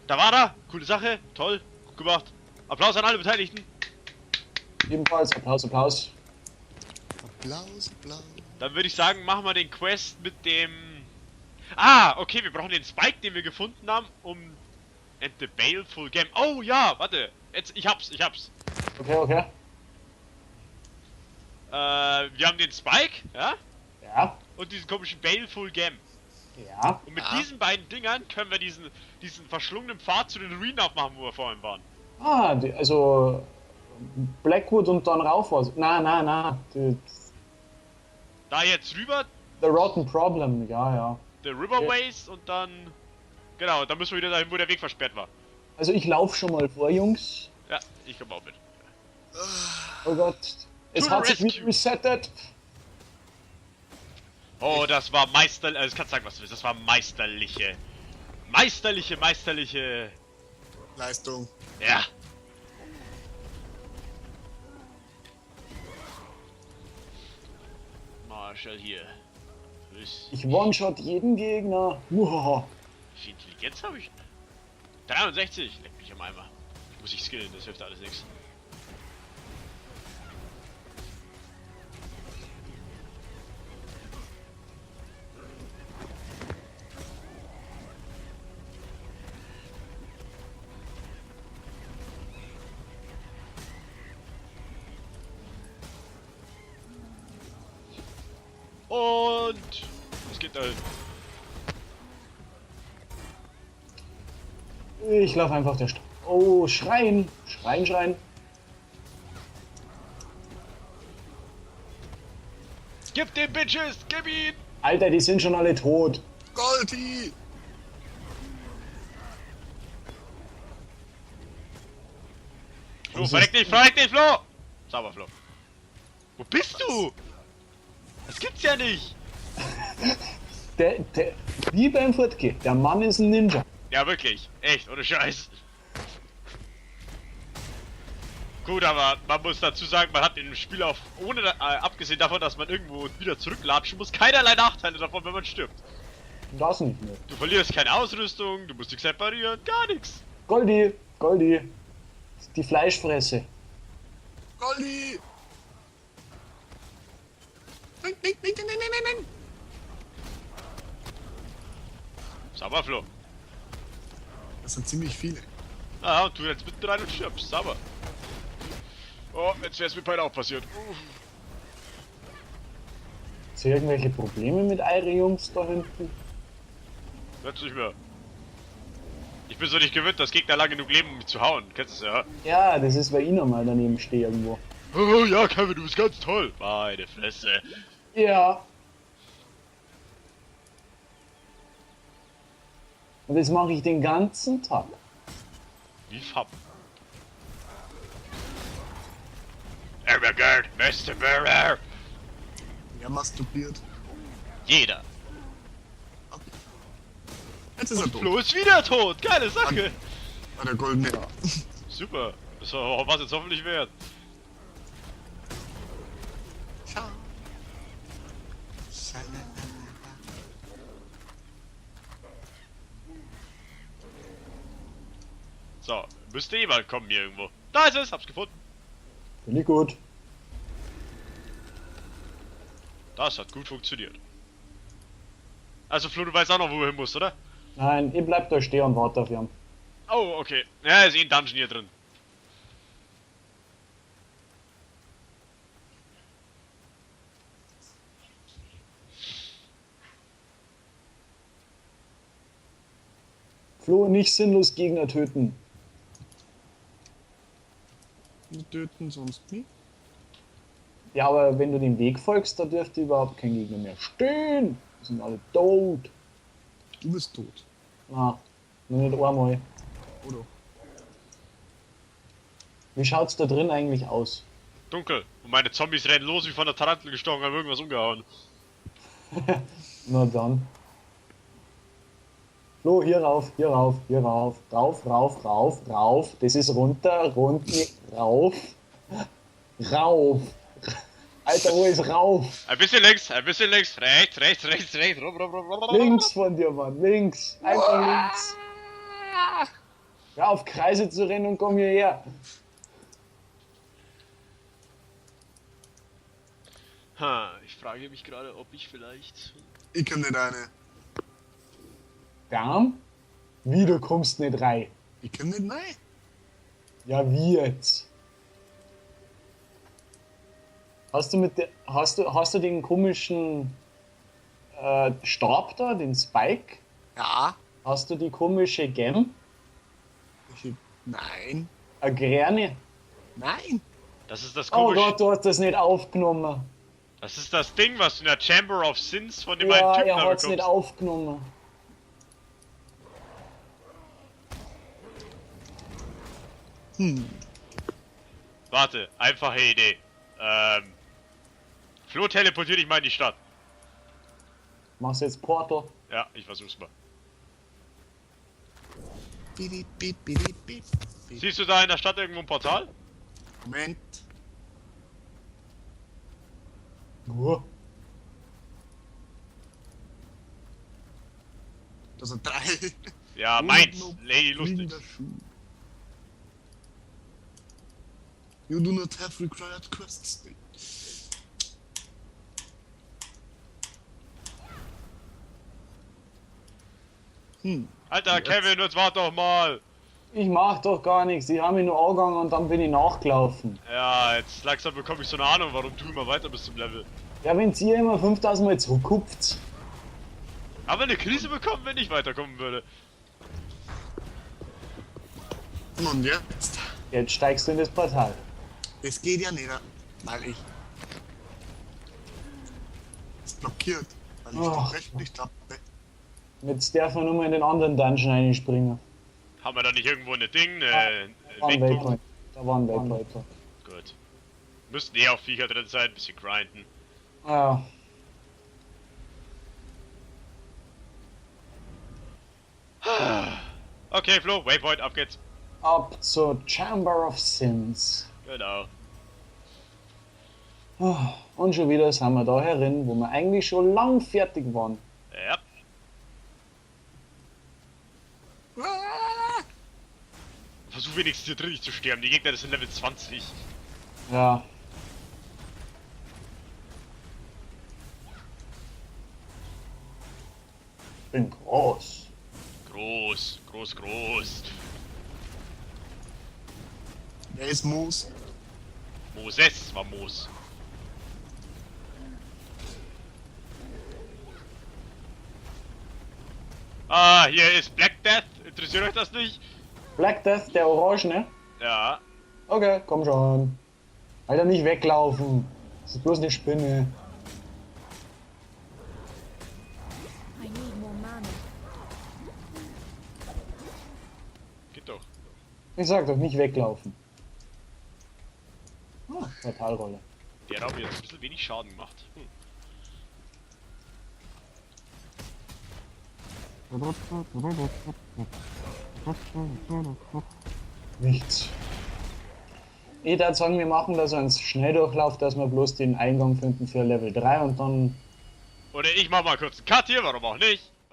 Da war er! Coole Sache, toll, gut gemacht. Applaus an alle Beteiligten. Ebenfalls Applaus, Applaus. Applaus, Applaus. Dann würde ich sagen, machen wir den Quest mit dem... Ah, okay, wir brauchen den Spike, den wir gefunden haben, um... And the Baleful Game. Oh ja, warte. Jetzt, ich hab's. Okay, okay. Wir haben den Spike, ja? Ja, Und diesen komischen Baleful Gem. ja. Und mit Ja. diesen beiden Dingern können wir diesen verschlungenen Pfad zu den Ruinen aufmachen, wo wir vorhin waren. Ah, also Blackwood und dann rauf was. Na. Da jetzt rüber, The Rotten Problem, ja. the Riverways und dann... Genau, dann müssen wir wieder dahin, wo der Weg versperrt war. Also ich laufe schon mal vor, Jungs. Ja, ich komme auch mit. Oh Gott. Es To the hat sich rescue. wieder resettet. Oh, das war meisterlich, also kannst sagen, was du willst, das war meisterliche, Leistung. ja. Marshall hier. Ich one-shot jeden Gegner. Wow. Wie viel Intelligenz habe ich? 63, leck mich am Eimer. Muss ich skillen, das hilft alles nichts. Und was geht da hin? Ich laufe einfach der Oh, Schreien. Schreien. Gib den Bitches, gib ihn! Alter, die sind schon alle tot. Goldi! Flo, verreck nicht, Flo! Sauber, Flo. Wo bist du? Das gibt's ja nicht! Der, wie beim Fortgehen, der Mann ist ein Ninja. Ja, wirklich. Echt, ohne Scheiß. Gut, aber man muss dazu sagen, man hat in dem Spiel auch, abgesehen davon, dass man irgendwo wieder zurücklatschen muss, keinerlei Nachteile davon, wenn man stirbt. Das nicht mehr. Du verlierst keine Ausrüstung, du musst dich separieren, gar nichts. Goldi. Die Fleischfresse. Goldi! Nein. Sauber, Flo. Das sind ziemlich viele. Aha, und du jetzt mitten rein und stirbst, sauber. Oh, jetzt wär's mir beide auch passiert. Hast du irgendwelche Probleme mit eure Jungs da hinten? Jetzt nicht mehr. Ich bin so nicht gewöhnt, dass Gegner lang genug leben, um mich zu hauen. Kennst du es ja? Ja, das ist, weil ich nochmal daneben stehe irgendwo. Oh ja, Kevin, du bist ganz toll. Meine Fresse. Ja. Und das mache ich den ganzen Tag. Wie Fab. Ermagerd, Mr. Murder. Er masturbiert. Jeder. Jetzt ist er tot. Flo ist wieder tot. Geile Sache. War der goldene. Super. Das war was jetzt hoffentlich wert. Ciao. So, müsste eh bald kommen hier irgendwo. Da ist es, hab's gefunden. Finde ich gut. Das hat gut funktioniert. Also Flo, du weißt auch noch, wo du hin musst, oder? Nein, ich bleib da stehen und warte auf ihn. Oh, okay. Ja, ist eh ein Dungeon hier drin. Flo, nicht sinnlos Gegner töten. Wir töten sonst nie. Ja, aber wenn du dem Weg folgst, da dürfte überhaupt kein Gegner mehr stehen. Die sind alle tot. Du bist tot. Ah, nur nicht einmal. Oder? Wie schaut's da drin eigentlich aus? Dunkel. Und meine Zombies rennen los wie von der Tarantel gestochen, haben irgendwas umgehauen. Na dann. Flo, hier rauf. Rauf. Das ist runter, rauf. Rauf. Alter, wo ist rauf? Ein bisschen links, rechts, rum. Links von dir, Mann, links. Einfach links. Hör auf Kreise zu rennen und komm hierher. Ich frage mich gerade, ob ich vielleicht... Ich kann nicht eine. Bam? Wie, du kommst nicht rein? Ich kann nicht nein. Ja, wie jetzt? Hast du den komischen Stab da, den Spike? Ja. Hast du die komische Gem? Nein. Eine Grerne? Nein. Das ist das Oh komische... Gott, du hast das nicht aufgenommen. Das ist das Ding, was du in der Chamber of Sins von dem einen Ja, Typen er da hat's nicht bekommst. aufgenommen. Warte, einfache Idee. Flo, teleportier dich mal in die Stadt. Machst jetzt Portal? Ja, ich versuch's mal. Bidi, bidi, bidi, bidi. Siehst du da in der Stadt irgendwo ein Portal? Moment. Nur. Das sind 3. Ja, meins. Lady lustig. Schuh. You do not have required quests. Alter, Jetzt. Kevin, jetzt warte doch mal. Ich mach doch gar nichts. Ich habe mich nur angegangen und dann bin ich nachgelaufen. Ja, jetzt langsam bekomme ich so eine Ahnung, warum du immer weiter bist im Level. Ja, wenn ihr immer 5000 Mal zurückkupft. Aber eine Krise bekommen, wenn ich weiterkommen würde. Und jetzt? Jetzt steigst du in das Portal. Das geht ja nicht, weil ich. Ist blockiert. Weil ich Ach. doch recht nicht habe. Jetzt darf man nur mal in den anderen Dungeon einspringen. Haben wir da nicht irgendwo eine Ding, Da war ein Wegpunkt? Waypoint. Da war ein Waypoint. Gut. Müssten eh auch Viecher drin sein, ein bisschen grinden. Ja. Okay, Flo, Waypoint, auf geht's. Ab zur Chamber of Sins. Genau. Und schon wieder sind wir da herin, wo wir eigentlich schon lang fertig waren. Ja. Ah! Versuch wenigstens hier drin nicht zu sterben. Die Gegner, das sind Level 20. Ja. Bin groß. Groß, groß, groß. Wer ist Moos? Moses war Moos. Ah, hier ist Black Death. Interessiert euch das nicht? Black Death, der Orange, ne? Ja. Okay, komm schon. Alter, nicht weglaufen. Das ist bloß eine Spinne. I need more mana. Geht doch. Ich sag doch, nicht weglaufen. Portalrolle. Der hat mir jetzt ein bisschen wenig Schaden gemacht. Nichts. Ich würde sagen, wir machen da so einen Schnelldurchlauf, dass wir bloß den Eingang finden für Level 3 und dann. Oder ich mach mal kurz einen Cut hier, warum auch nicht?